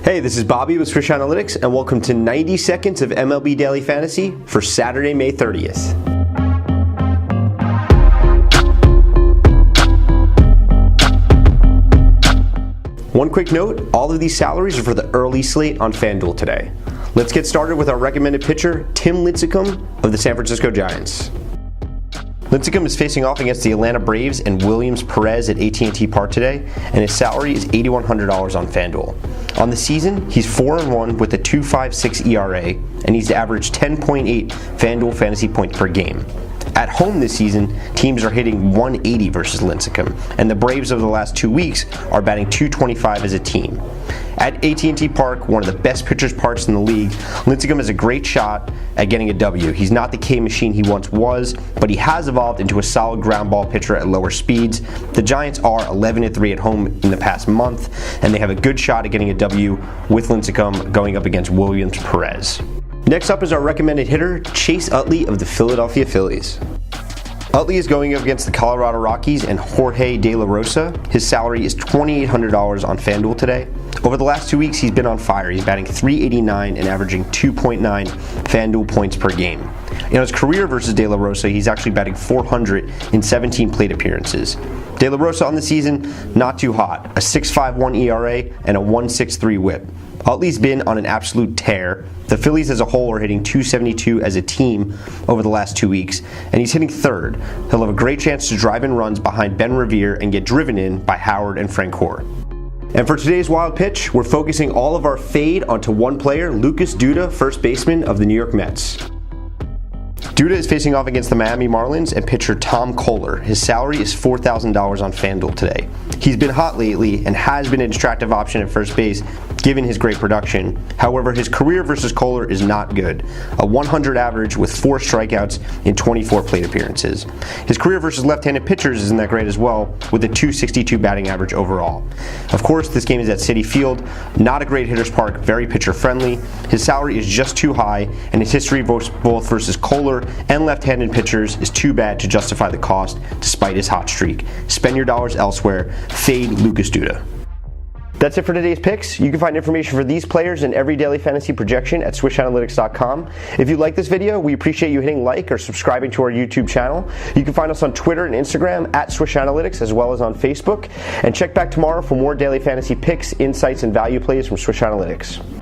Hey, this is Bobby with Swish Analytics, and welcome to 90 seconds of MLB Daily Fantasy for Saturday, May 30th. One quick note, all of these salaries are for the early slate on FanDuel today. Let's get started with our recommended pitcher, Tim Lincecum of the San Francisco Giants. Lincecum is facing off against the Atlanta Braves and Williams Perez at AT&T Park today, and his salary is $8,100 on FanDuel. On the season, he's 4-1 with a 2.56 ERA, and he's averaged 10.8 FanDuel fantasy points per game. At home this season, teams are hitting 180 versus Lincecum, and the Braves over the last 2 weeks are batting 225 as a team. At AT&T Park, one of the best pitcher's parks in the league, Lincecum has a great shot at getting a W. He's not the K machine he once was, but he has evolved into a solid ground ball pitcher at lower speeds. The Giants are 11-3 at home in the past month, and they have a good shot at getting a W with Lincecum going up against Williams Perez. Next up is our recommended hitter, Chase Utley of the Philadelphia Phillies. Utley is going up against the Colorado Rockies and Jorge De La Rosa. His salary is $2,800 on FanDuel today. Over the last 2 weeks, he's been on fire. He's batting .389 and averaging 2.9 FanDuel points per game. In his career versus De La Rosa, he's actually batting .400 in 17 plate appearances. De La Rosa on the season, not too hot. A 6.51 ERA and a 1.63 WHIP. Utley's been on an absolute tear. The Phillies as a whole are hitting .272 as a team over the last 2 weeks, and he's hitting third. He'll have a great chance to drive in runs behind Ben Revere and get driven in by Howard and Francoeur. And for today's wild pitch, we're focusing all of our fade onto one player, Lucas Duda, first baseman of the New York Mets. Duda is facing off against the Miami Marlins and pitcher Tom Kohler. His salary is $4,000 on FanDuel today. He's been hot lately and has been an attractive option at first base given his great production. However, his career versus Kohler is not good. A 100 average with 4 strikeouts in 24 plate appearances. His career versus left-handed pitchers isn't that great as well, with a .262 batting average overall. Of course, this game is at Citi Field. Not a great hitter's park, very pitcher-friendly. His salary is just too high, and his history both versus Kohler and left-handed pitchers is too bad to justify the cost despite his hot streak. Spend your dollars elsewhere. Fade Lucas Duda. That's it for today's picks. You can find information for these players and every daily fantasy projection at swishanalytics.com. If you like this video, we appreciate you hitting like or subscribing to our YouTube channel. You can find us on Twitter and Instagram at Swish Analytics as well as on Facebook. And check back tomorrow for more daily fantasy picks, insights, and value plays from Swish Analytics.